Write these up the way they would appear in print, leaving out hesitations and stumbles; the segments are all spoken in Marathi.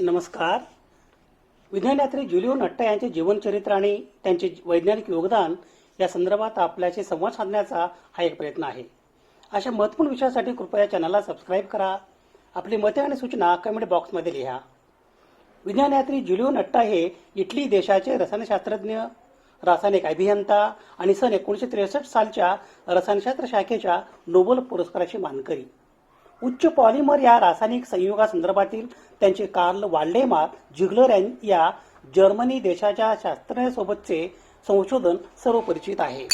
नमस्कार. विज्ञानयात्री ज्युलिओ नट्टा यांचे जीवनचरित्र आणि त्यांचे वैज्ञानिक योगदान या संदर्भात आपल्याशी संवाद साधण्याचा हा एक प्रयत्न आहे. अशा महत्त्वपूर्ण विषयासाठी कृपया चॅनलला सबस्क्राईब करा. आपली मते आणि सूचना कमेंट बॉक्समध्ये लिहा. विज्ञानयात्री ज्युलिओ नट्टा हे इटली देशाचे रसायनशास्त्रज्ञ, रासायनिक अभियंता आणि सन 1963 सालच्या रसायनशास्त्र शाखेच्या नोबेल पुरस्काराचे मानकरी. उच्च पॉलिमर या रासायनिक संयुगासंदर्भातील त्यांचे कार्ल वाल्डेमार झिग्लर या जर्मनी देशाच्या शास्त्रज्ञांसोबतचे संशोधन सर्व परिचित आहे.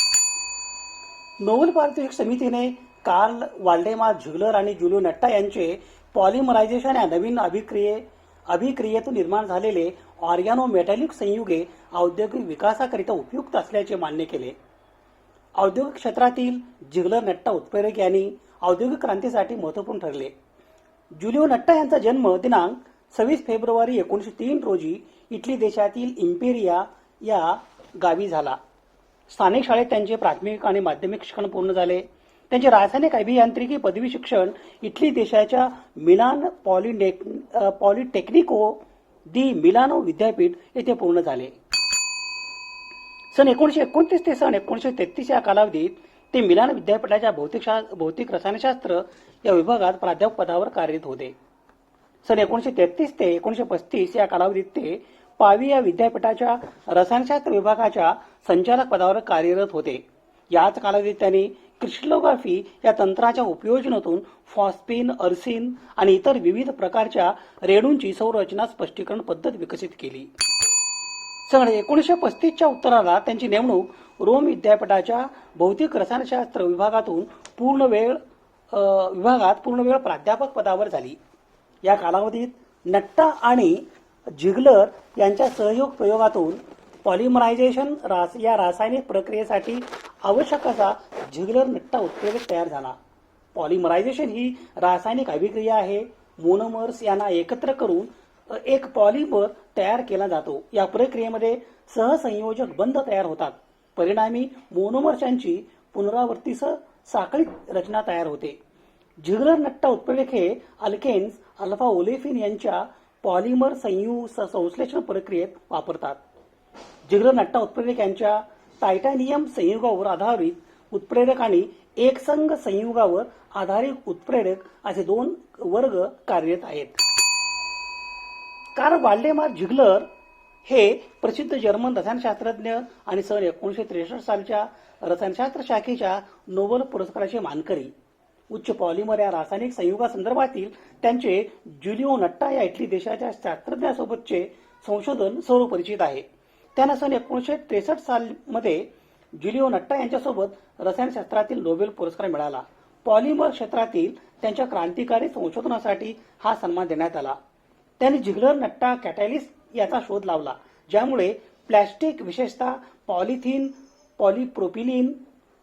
नोबेल पारितोषिक समितीने कार्ल वाल्डेमार झिग्लर आणि ज्युलिओ नट्टा यांचे पॉलिमरायझेशन या नवीन अभिक्रियेतून निर्माण झालेले ऑर्गॅनोमेटॅलिक संयुगे औद्योगिक विकासाकरिता उपयुक्त असल्याचे मान्य केले. औद्योगिक क्षेत्रातील झिग्लर नट्टा उत्प्रेरक यांनी औद्योगिक क्रांतीसाठी महत्त्वपूर्ण ठरले. ज्युलिओ नट्टा यांचा जन्म दिनांक 26 फेब्रुवारी 1903 रोजी इटली देशातील इम्पेरिया या गावी झाला. स्थानिक शाळेत त्यांचे प्राथमिक आणि माध्यमिक शिक्षण पूर्ण झाले. त्यांचे रासायनिक अभियांत्रिकी पदवी शिक्षण इटली देशाच्या मिलान पॉलिटेक्निको दी मिलानो विद्यापीठ येथे पूर्ण झाले. सन 1929 ते सन 1933 या कालावधीत ते मिलान विद्यापीठाच्या भौतिक रसायनशास्त्र या विभागात प्राध्यापक पदावर कार्यरत होते. सन 1933 ते 1935 या कालावधीत ते पाविया विद्यापीठाच्या रसायनशास्त्र विभागाच्या संचालक पदावर कार्यरत होते. याच कालावधीत त्यांनी क्रिस्टलोग्राफी या तंत्राच्या उपयोजनातून फॉस्फिन, अर्सिन आणि इतर विविध प्रकारच्या रेणूंची संरचना स्पष्टीकरण पद्धत विकसित केली. सन 1935च्या उत्तराला त्यांची नेमणूक रोम विद्यापीठाच्या भौतिक रसायनशास्त्र विभागातून पूर्णवेळ प्राध्यापक पदावर झाली. या कालावधीत नट्टा आणि झिग्लर यांच्या सहयोग प्रयोगातून पॉलिमरायझेशन या रासायनिक प्रक्रियेसाठी आवश्यक असा झिग्लर नट्टा उत्प्रेरक तयार झाला. पॉलिमरायझेशन ही रासायनिक अभिक्रिया आहे. मोनोमर्स यांना एकत्र करून एक पॉलिमर तयार केला जातो. या प्रक्रियेमध्ये सहसंयोजक बंध तयार होतात. परिणामी मोनोमर्सची पुनरावृत्तीसह साखळी रचना तयार होते. झिग्लर नट्टा उत्प्रेरक हे अल्केन्स अल्फा ओलेफिन यांच्या पॉलिमर संश्लेषण प्रक्रियेत वापरतात. झिग्लर नट्टा उत्प्रेरक यांच्या टायटॅनियम संयुगावर आधारित उत्प्रेरक आणि एकसंग संयुगावर आधारित उत्प्रेरक असे दोन वर्ग कार्यरत आहेत. कार्ल वाल्डेमार झिग्लर हे प्रसिद्ध जर्मन रसायनशास्त्रज्ञ आणि सन 1963 सालच्या रसायनशास्त्र शाखेच्या नोबेल पुरस्काराचे मानकरी. उच्च पॉलिमर या रासायनिक संयुगासंदर्भातील त्यांचे ज्युलिओ नट्टा या इटली देशाच्या शास्त्रज्ञांसोबतचे संशोधन सर्व परिचित आहे. त्यांना सन 1963 सालमध्ये ज्युलिओ नट्टा यांच्यासोबत रसायनशास्त्रातील नोबेल पुरस्कार मिळाला. पॉलिमर क्षेत्रातील त्यांच्या क्रांतिकारी संशोधनासाठी हा सन्मान देण्यात आला. त्यांनी झिग्लर नट्टा कॅटॅलिस्ट याचा शोध लावला, ज्यामुळे प्लॅस्टिक, विशेषतः पॉलिथिन, पॉलिप्रोपिलीन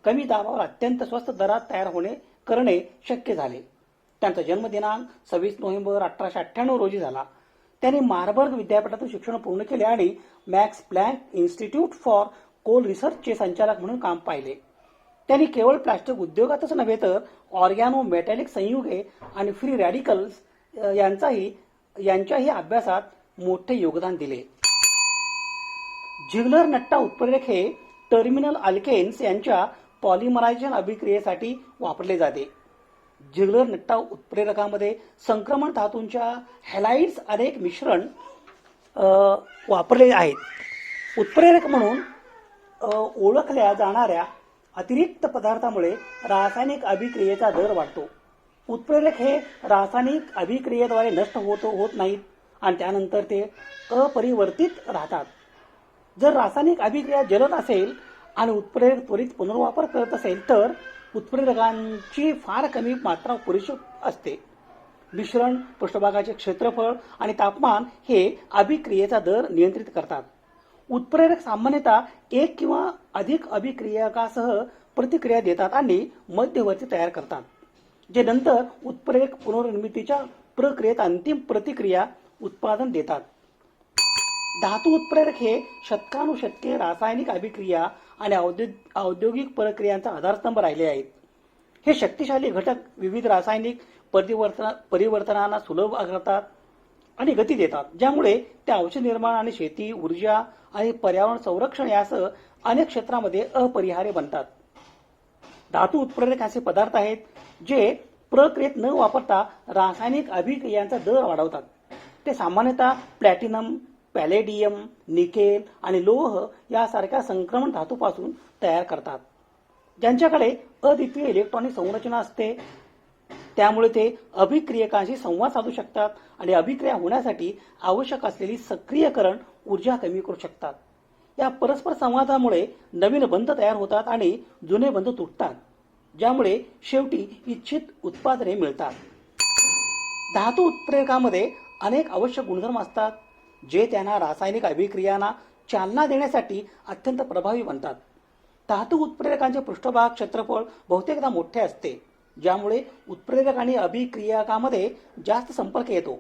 कमी दाबावर अत्यंत स्वस्त दरात तयार करणे शक्य झाले. त्यांचा जन्मदिनांक 26 नोव्हेंबर 1898 रोजी झाला. त्यांनी मार्बर्ग विद्यापीठातून शिक्षण पूर्ण केले आणि Max Planck Institute for Coal रिसर्चचे संचालक म्हणून काम पाहिले. त्यांनी केवळ प्लास्टिक उद्योगातच नव्हे तर ऑर्गॅनोमेटॅलिक संयुगे आणि फ्री रॅडिकल्स यांच्याही अभ्यासात मोठे योगदान दिले. झिग्लर नट्टा उत्प्रेरक हे टर्मिनल अल्केन्स यांच्या पॉलिमरायझेशन अभिक्रियेसाठी वापरले जाते. झिग्लर नट्टा उत्प्रेरकामध्ये संक्रमण धातूंच्या हॅलाइड्स अनेक मिश्रण वापरले आहेत. उत्प्रेरक म्हणून ओळखल्या जाणाऱ्या अतिरिक्त पदार्थामुळे रासायनिक अभिक्रियेचा दर वाढतो. उत्प्रेरक हे रासायनिक अभिक्रियेद्वारे नष्ट होत नाहीत आणि त्यानंतर ते अपरिवर्तित राहतात. जर रासायनिक अभिक्रिया जलद असेल आणि उत्प्रेरक त्वरित पुनर्वापर करत असेल तर उत्प्रेरकांची फार कमी मात्रा पुरेशी असते. मिश्रण, पृष्ठभागाचे क्षेत्रफळ आणि तापमान हे अभिक्रियेचा दर नियंत्रित करतात. उत्प्रेरक सामान्यतः एक किंवा अधिक अभिक्रियकासह प्रतिक्रिया देतात आणि मध्यवर्ती तयार करतात, जे नंतर उत्प्रेरक पुनर्निर्मितीच्या प्रक्रियेत अंतिम प्रतिक्रिया उत्पादन देतात. धातू उत्प्रेरक हे शतकानुशतके रासायनिक अभिक्रिया आणि औद्योगिक प्रक्रियांचा आधारस्तंभ राहिले आहेत. हे शक्तिशाली घटक विविध रासायनिक परिवर्तनांना सुलभ करतात. आणि गती देतात, ज्यामुळे ते औषध निर्माण आणि शेती, ऊर्जा आणि पर्यावरण संरक्षण यासह अनेक क्षेत्रामध्ये अपरिहार्य बनतात. धातू उत्प्रेरक असे पदार्थ आहेत जे प्रक्रियेत न वापरता रासायनिक अभिक्रियांचा दर वाढवतात. ते सामान्यतः प्लॅटिनम, पॅलेडियम, निकेल आणि लोह यासारख्या संक्रमण धातूपासून तयार करतात, ज्यांच्याकडे अद्वितीय इलेक्ट्रॉनिक संरचना असते. त्यामुळे ते अभिक्रियकांशी संवाद साधू शकतात आणि अभिक्रिया होण्यासाठी आवश्यक असलेली सक्रियकरण ऊर्जा कमी करू शकतात. या परस्पर संवादामुळे नवीन बंध तयार होतात आणि जुने बंध तुटतात, ज्यामुळे शेवटी इच्छित उत्पादने मिळतात. धातू उत्प्रेरकामध्ये अनेक आवश्यक गुणधर्म असतात जे त्यांना रासायनिक अभिक्रियांना चालना देण्यासाठी अत्यंत प्रभावी बनतात. धातू उत्प्रेरकांचे पृष्ठभाग क्षेत्रफळ बहुतेकदा मोठे असते, ज्यामुळे उत्प्रेरक आणि अभिक्रियकामध्ये जास्त संपर्क येतो.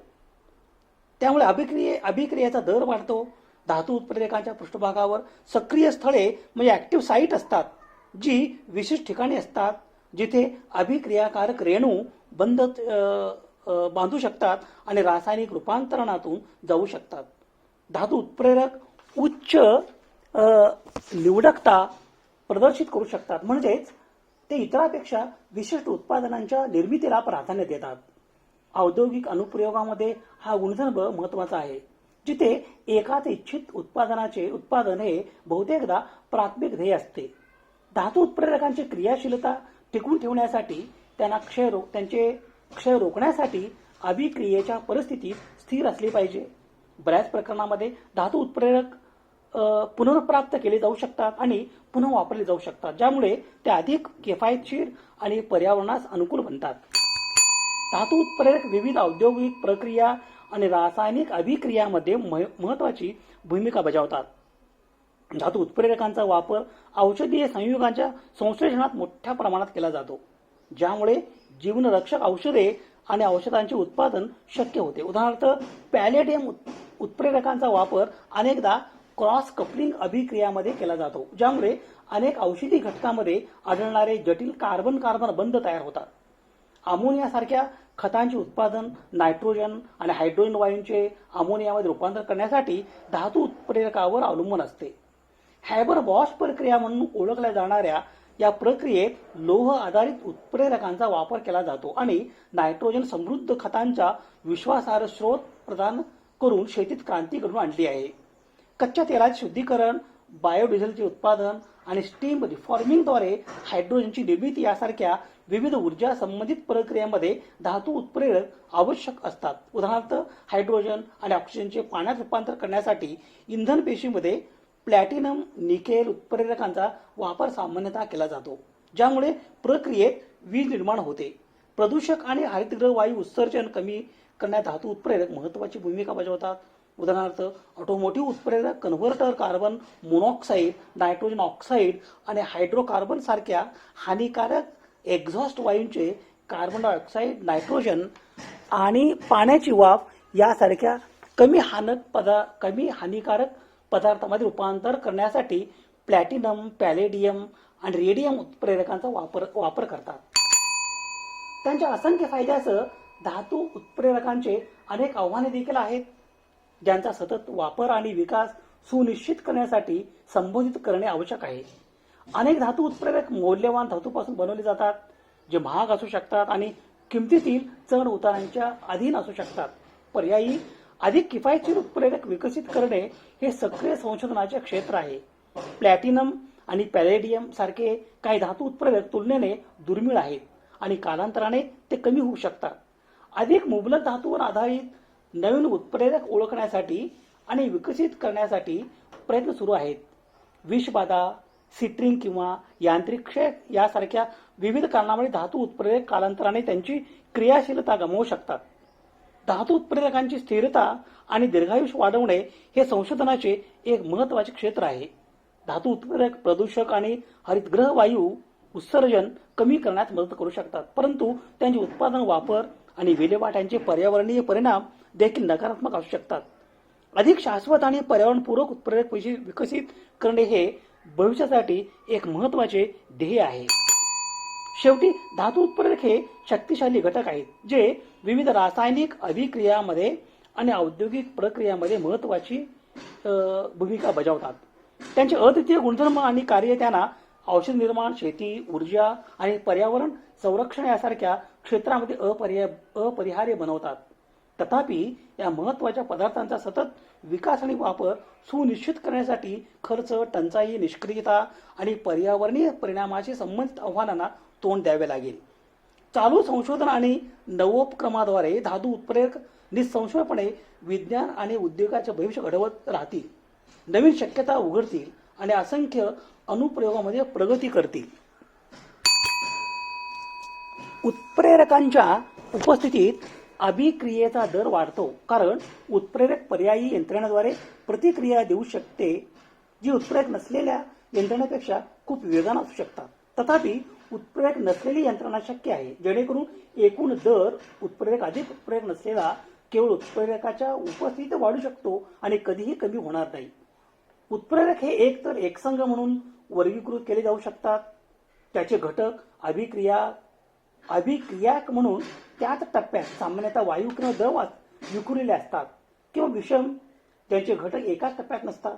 त्यामुळे अभिक्रियेचा दर वाढतो. धातू उत्प्रेरकांच्या पृष्ठभागावर सक्रिय स्थळे म्हणजे ऍक्टिव्ह साईट असतात, जी विशिष्ट ठिकाणी असतात जिथे अभिक्रियाकारक रेणू बांधू शकतात आणि रासायनिक रूपांतरणातून जाऊ शकतात. धातू उत्प्रेरक उच्च निवडकता प्रदर्शित करू शकतात, म्हणजेच ते इतरांपेक्षा विशिष्ट उत्पादनांच्या निर्मितीला प्राधान्य देतात. औद्योगिक अनुप्रयोगामध्ये हा गुणधर्म महत्वाचा आहे, जिथे एकाच इच्छित उत्पादन हे बहुतेकदा प्राथमिक ध्येय असते. धातू उत्प्रेरकांची क्रियाशीलता टिकवून ठेवण्यासाठी त्यांचे क्षय रोखण्यासाठी अभिक्रियेच्या परिस्थितीत स्थिर असली पाहिजे. बऱ्याच प्रकरणांमध्ये धातू उत्प्रेरक पुनर्प्राप्त केले जाऊ शकतात आणि पुन्हा वापरले जाऊ शकतात, ज्यामुळे ते अधिक किफायतशीर आणि पर्यावरणास अनुकूल बनतात. धातू उत्प्रेरक विविध औद्योगिक प्रक्रिया आणि रासायनिक अभिक्रियामध्ये महत्वाची भूमिका बजावतात. धातू उत्प्रेरकांचा वापर औषधीय संयुगांच्या संश्लेषणात मोठ्या प्रमाणात केला जातो, ज्यामुळे जीवनरक्षक औषधे आणि औषधांचे उत्पादन शक्य होते. उदाहरणार्थ, पॅलेडियम उत्प्रेरकांचा वापर अनेकदा क्रॉस कपलिंग अभिक्रियामध्ये केला जातो, ज्यामुळे अनेक औषधी घटकांमध्ये आढळणारे जटिल कार्बन कार्बन बंध तयार होतात. अमोनियासारख्या खतांचे उत्पादन नायट्रोजन आणि हायड्रोजन वायूंचे अमोनियामध्ये रूपांतर करण्यासाठी धातू उत्प्रेरकावर अवलंबून असते. हॅबर बॉश प्रक्रिया म्हणून ओळखल्या जाणाऱ्या या प्रक्रियेत लोह आधारित उत्प्रेरकांचा वापर केला जातो आणि नायट्रोजन समृद्ध खतांचा विश्वासार्ह स्रोत प्रदान करून शेतीत क्रांती घडवून आणली आहे. कच्च्या तेलाचे शुद्धीकरण, बायोडिझेलचे उत्पादन आणि स्टीम रिफॉर्मिंगद्वारे हायड्रोजनची निर्मिती यासारख्या विविध ऊर्जा संबंधित प्रक्रियेमध्ये धातू उत्प्रेरक आवश्यक असतात. उदाहरणार्थ, हायड्रोजन आणि ऑक्सिजनचे पाण्यात रूपांतर करण्यासाठी इंधन पेशीमध्ये प्लॅटिनम निकेल उत्प्रेरकांचा वापर सामान्यतः केला जातो, ज्यामुळे प्रक्रियेत वीज निर्माण होते. प्रदूषक आणि हरितगृह वायू उत्सर्जन कमी करण्यात धातू उत्प्रेरक महत्वाची भूमिका बजावतात. उदाहरणार्थ, ऑटोमोटिव्ह उत्प्रेरक converter carbon monoxide, nitrogen oxide आणि हायड्रोकार्बन सारख्या हानिकारक एक्झॉस्ट वायूंचे कार्बन डायऑक्साईड, नायट्रोजन आणि पाण्याची वाफ यासारख्या कमी हानिकारक पदार्थामध्ये रूपांतर करण्यासाठी प्लॅटिनम, पॅलेडियम आणि रेडियम उत्प्रेरकांचा वापर करतात. त्यांच्या असंख्य फायद्यासह धातू उत्प्रेरकांचे अनेक आव्हाने देखील आहेत, ज्यांचा सतत वापर आणि विकास सुनिश्चित करण्यासाठी संबोधित करणे आवश्यक आहे. अनेक धातू उत्प्रेरक मौल्यवान धातूपासून बनवले जातात, जे महाग असू शकतात आणि किमतीतील चढ उतारांच्या अधीन असू शकतात. पर्यायी अधिक किफायतशीर उत्प्रेरक विकसित करणे हे सक्रिय संशोधनाचे क्षेत्र आहे. प्लॅटिनम आणि पॅलेडियम सारखे काही धातू उत्प्रेरक तुलनेने दुर्मिळ आहेत आणि कालांतराने ते कमी होऊ शकतात. अधिक मुबलक धातूवर आधारित नवीन उत्प्रेरक ओळखण्यासाठी आणि विकसित करण्यासाठी प्रयत्न सुरू आहेत. विषबाधा, सिट्रिंग किंवा यांत्रिक क्षय यासारख्या विविध कारणामुळे धातू उत्प्रेरक कालांतराने त्यांची क्रियाशीलता गमावू शकतात. धातू उत्प्रेरकांची स्थिरता आणि दीर्घायुष्य वाढवणे हे संशोधनाचे एक महत्त्वाचे क्षेत्र आहे. धातू उत्प्रेरक प्रदूषक आणि हरितगृह वायू उत्सर्जन कमी करण्यात मदत करू शकतात, परंतु त्यांचे उत्पादन, वापर आणि विल्हेवाट यांचे पर्यावरणीय परिणाम देखील नकारात्मक असू शकतात. अधिक शाश्वत आणि पर्यावरणपूरक उत्प्रेरक विकसित करणे हे भविष्यासाठी एक महत्त्वाचे ध्येय आहे. शेवटी धातू उत्प्रेरक हे शक्तिशाली घटक आहेत, जे विविध रासायनिक अभिक्रियांमध्ये आणि औद्योगिक प्रक्रियामध्ये महत्त्वाची भूमिका बजावतात. त्यांचे अद्वितीय गुणधर्म आणि कार्य त्यांना औषध निर्माण, शेती, ऊर्जा आणि पर्यावरण संरक्षण यासारख्या क्षेत्रामध्ये अपरिहार्य बनवतात. तथापि या महत्त्वाच्या पदार्थांचा सतत विकास आणि वापर सुनिश्चित करण्यासाठी खर्च, टंचाई, निष्क्रियता आणि पर्यावरणीय परिणामाशी संबंधित आव्हानांना तोंड द्यावे लागेल. चालू संशोधन आणि नवोपक्रमाद्वारे धातू उत्प्रेरक निःसंशयपणे विज्ञान आणि उद्योगाचे भविष्य घडवत राहतील, नवीन शक्यता उघडतील आणि असंख्य अनुप्रयोगामध्ये प्रगती करतील. उत्प्रेरकांच्या उपस्थितीत अभिक्रियेचा दर वाढतो, कारण उत्प्रेरक पर्यायी यंत्रणेद्वारे प्रतिक्रिया देऊ शकते, जी उत्प्रेरक नसलेल्या यंत्रणेपेक्षा खूप वेगाने असू शकतात. तथापि उत्प्रेरक नसलेली यंत्रणा शक्य आहे, जेणेकरून एकूण दर उत्प्रेरक अधिक उत्प्रेरक नसलेला केवळ उत्प्रेरकाच्या उपस्थितीत वाढू शकतो आणि कधीही कमी होणार नाही. उत्प्रेरक हे एकतर एकसंघ म्हणून वर्गीकृत केले जाऊ शकतात. त्याचे घटक अभिक्रियाक म्हणून त्याच टप्प्यात सामान्यतः वायू किंवा द्रव विखुरलेले असतात, किंवा विषम ज्यांचे घटक एकाच टप्प्यात नसतात.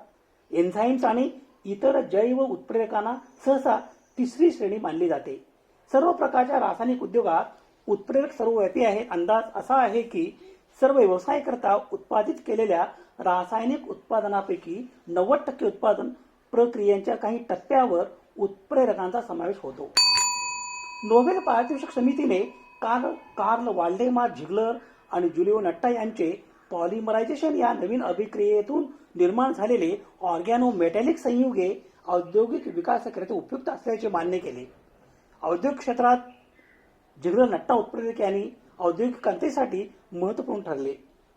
एन्झाईम्स आणि इतर जैव उत्प्रेरकांना सहसा तिसरी श्रेणी मानली जाते. सर्व प्रकारच्या रासायनिक उद्योगात उत्प्रेरक सर्वव्यापी आहेत. अंदाज असा आहे की सर्व व्यवसायाकरता उत्पादित केलेल्या रासायनिक उत्पादनापैकी 90% उत्पादन प्रक्रियांच्या काही टप्प्यावर उत्प्रेरकांचा समावेश होतो. नोबेल पारितोषिक समितीने कार्ल वाल्डेमार झिगलर आणि जुलिओ नट्टा यांचे पॉलिमरायझेशन या नवीन अभिक्रियेतून निर्माण झालेले ऑर्गॅनोमेटॅलिक संयुगे औद्योगिक विकासाकरिता उपयुक्त असल्याचे मान्य केले. औद्योगिक क्षेत्रात झिगलर नट्टा उत्प्रेरक यांनी औद्योगिक क्रांतीसाठी महत्त्वपूर्ण ठरले.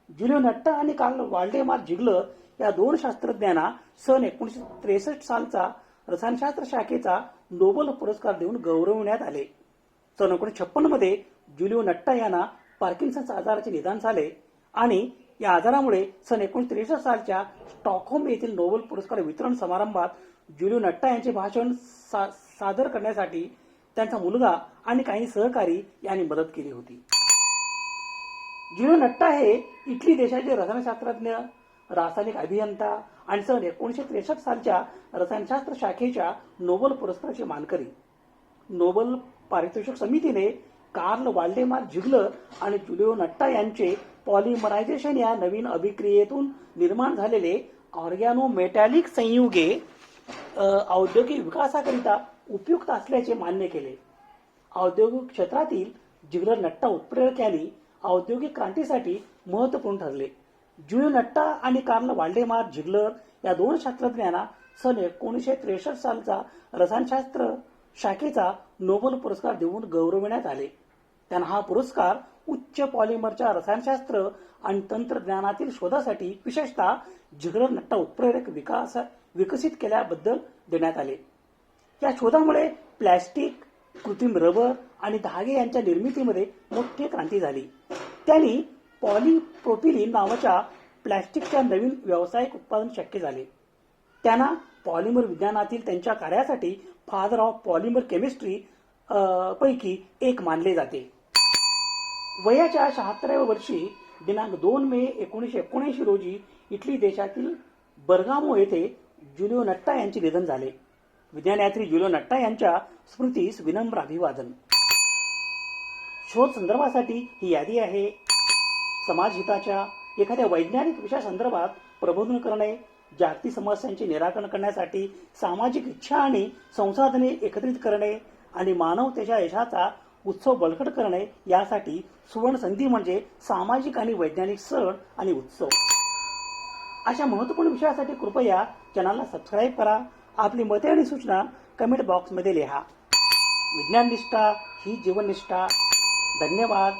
जुलिओ नट्टा आणि कार्ल वाल्डेमार झिगलर या दोन शास्त्रज्ञांना सन 1963 सालचा रसायनशास्त्र शाखेचा नोबेल पुरस्कार देऊन गौरवण्यात आले. सन 1956 मध्ये जुलिओ नट्टा यांना पार्किन्सन्स आजाराचे निदान झाले आणि या आजारामुळे सन 1963 सालच्या स्टॉकहोम येथील नोबेल पुरस्कार वितरण समारंभात जुलिओ नट्टा यांचे भाषण सादर करण्यासाठी त्यांचा मुलगा आणि काही सहकारी यांनी मदत केली होती. जुलिओ नट्टा हे इटली देशाचे रसायनशास्त्रज्ञ, रासायनिक अभियंता आणि सन 1963 सालच्या रसायनशास्त्र शाखेच्या नोबेल पुरस्काराचे मानकरी. नोबेल पारितोषिक समितीने कार्ल वाल्डेमार झिगलर आणि जुलिओ नट्टा यांचे पॉलिमरायझेशन या नवीन अभिक्रियेतून निर्माण झालेले ऑर्गॅनोमेटॅलिक संयुगे औद्योगिक विकासाकरिता उपयुक्त असल्याचे मान्य केले. औद्योगिक क्षेत्रातील झिगलर नट्टा उत्प्रेरक यांनी औद्योगिक क्रांतीसाठी महत्त्वपूर्ण ठरले. जुलिओ नट्टा आणि कार्ल वाल्डेमार झिगलर या दोन शास्त्रज्ञांना सन 1963 सालचा रसायनशास्त्र शाखेचा नोबेल पुरस्कार देऊन गौरवण्यात आले. त्यांना हा पुरस्कार उच्च पॉलिमरच्या रसायनशास्त्र आणि तंत्रज्ञानातील शोधासाठी, विशेषतः झिगलर नट्टा उत्प्रेरक विकसित केल्याबद्दल देण्यात आले. या शोधामुळे प्लॅस्टिक, कृत्रिम रबर आणि धागे यांच्या निर्मितीमध्ये मोठी क्रांती झाली. त्यांनी पॉलिप्रोपिलीन नावाच्या प्लॅस्टिकच्या नवीन व्यावसायिक उत्पादन शक्य झाले. त्यांना पॉलिमर विज्ञानातील त्यांच्या कार्यासाठी फादर ऑफ पॉलिमर केमिस्ट्री पैकी एक मानले जाते. वयाच्या 76व्या वर्षी दिनांक 2 मे 1979 रोजी इटली देशातील बर्गामो येथे जुलिओ नट्टा यांचे निधन झाले. विज्ञानयात्री जुलिओ नट्टा यांच्या स्मृतीस विनम्र अभिवादन. शोध संदर्भासाठी ही यादी आहे. समाजहिताच्या एखाद्या वैज्ञानिक विषयासंदर्भात प्रबोधन करणे, जागतिक समस्यांचे निराकरण करण्यासाठी सामाजिक इच्छा आणि संसाधने एकत्रित करणे आणि मानवतेच्या यशाचा उत्सव बळकट करणे, यासाठी सुवर्ण संधी म्हणजे सामाजिक आणि वैज्ञानिक सण आणि उत्सव. अशा महत्त्वपूर्ण विषयासाठी कृपया चॅनलला सबस्क्राईब करा. आपली मते आणि सूचना कमेंट बॉक्समध्ये लिहा. विज्ञान निष्ठा ही जीवननिष्ठा. धन्यवाद.